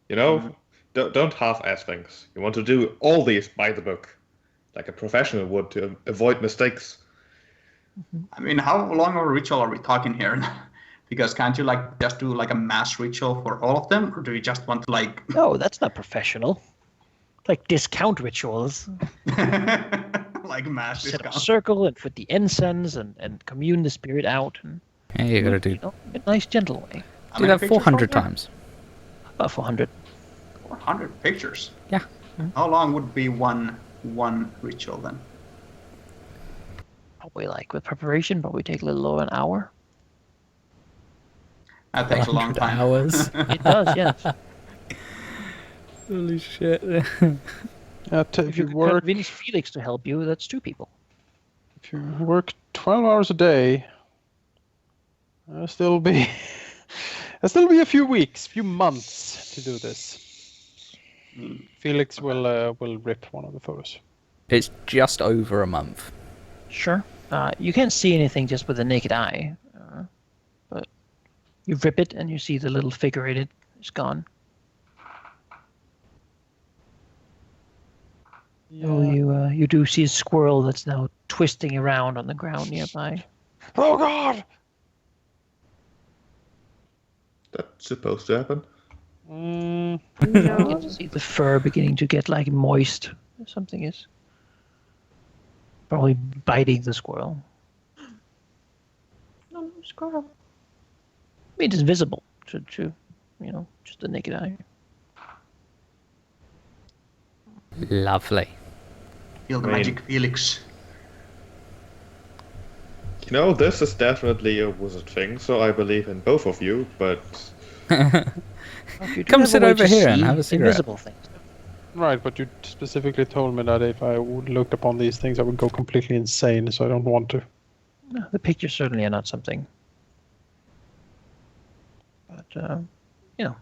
You know, don't half-ass things. You want to do all these by the book, like a professional would to avoid mistakes. I mean, how long of a ritual are we talking here? Because can't you like just do like a mass ritual for all of them, or do you just want to like No, that's not professional. Like discount rituals. like mass Set up a discount? circle and put the incense and commune the spirit out. And, Yeah, you gotta do a nice, gentle way. How do many that pictures 400 are there? times. About 400. 400 pictures. Yeah. How long would be one ritual then? Probably like with preparation, probably take a little over an hour. That takes a long 100 time. hours. It does, yes. Holy shit. If If you you could work, convince Felix to help you, that's 2 people. if you work 12 hours a day, there'll still be a few weeks, few months to do this. Felix will rip one of the photos. It's just over a month. Sure. You can't see anything just with the naked eye. But you rip it and you see the little figure in it is gone. Oh, you do see a squirrel that's now twisting around on the ground nearby. Oh God! That's supposed to happen. You can see the fur beginning to get like moist. Something is probably biting the squirrel. No, squirrel. I mean, it's visible to just the naked eye. Lovely. Feel the Rain. magic, Felix. You know, this is definitely a wizard thing, so I believe in both of you, but You do Come have a sit way over to here and see have a cigarette. invisible things. Right, but you specifically told me that if I would looked upon these things, I would go completely insane. So I don't want to. No, the pictures certainly are not something. But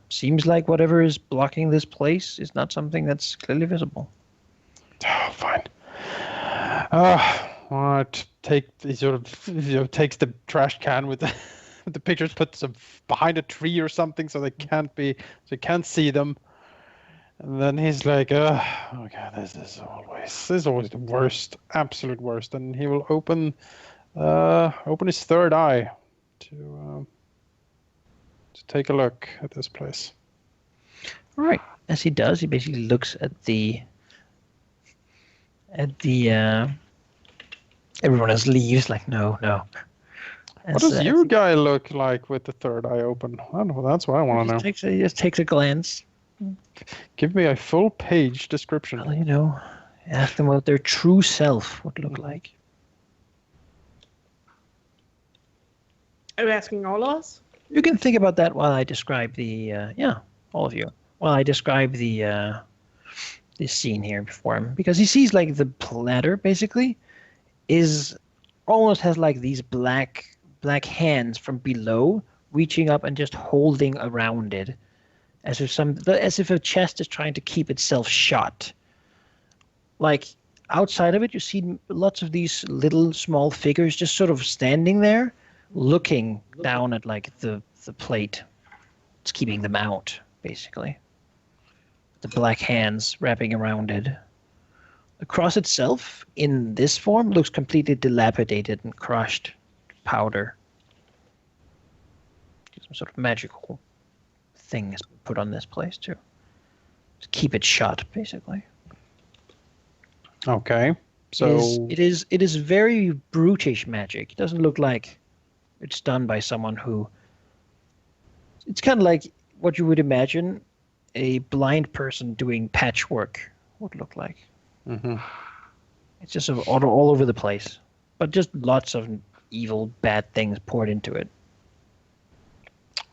seems like whatever is blocking this place is not something that's clearly visible. Oh, fine. Alright. He sort of takes the trash can with the pictures, puts them behind a tree or something, so they can't see them. And then he's like, okay, this is always the worst, absolute worst. And he will open his third eye to take a look at this place. All right. As he does, he basically looks at the everyone else leaves like no. What does your guy look like with the third eye open? I don't know. That's what I want to know. He just takes a glance. Give me a full page description. Well, ask them what their true self would look like. Are you asking all of us? You can think about that while I describe all of you. While I describe this scene here before him, because he sees like the platter basically is almost has like these black hands from below reaching up and just holding around it, as if a chest is trying to keep itself shut. Like outside of it, you see lots of these little small figures just sort of standing there, looking down at like the plate. It's keeping them out, basically. The black hands wrapping around it. The cross itself, in this form, looks completely dilapidated and crushed powder. Some sort of magical thing is put on this place too, to keep it shut, basically. Okay, so it is very brutish magic. It doesn't look like it's done by someone who. It's kind of like what you would imagine a blind person doing patchwork would look like. Mm-hmm. It's just sort of all over the place, but just lots of evil, bad things poured into it.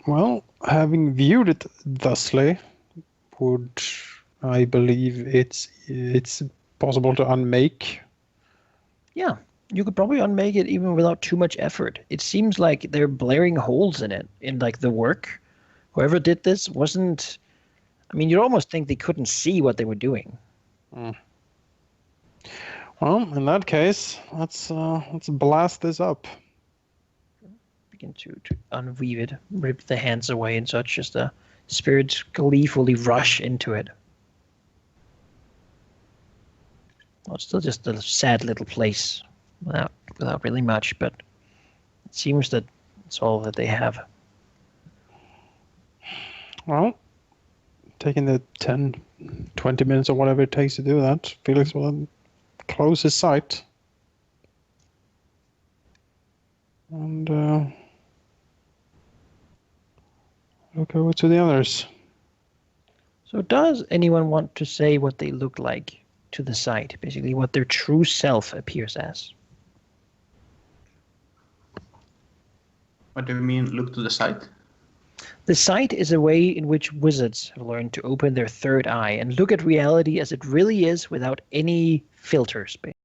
Well, having viewed it thusly, would I believe it's possible to unmake? Yeah, you could probably unmake it even without too much effort. It seems like there are blaring holes in it, in like the work. Whoever did this wasn't. I mean, you'd almost think they couldn't see what they were doing. Well, in that case, let's blast this up. Begin to unweave it, rip the hands away and such, as the spirits gleefully rush into it. Well, it's still just a sad little place without really much, but it seems that it's all that they have. Well, taking the 10, 20 minutes or whatever it takes to do that, Felix will then close his sight. And look over to the others. So does anyone want to say what they look like to the sight? Basically what their true self appears as? What do you mean, look to the side? The sight is a way in which wizards have learned to open their third eye and look at reality as it really is without any filters.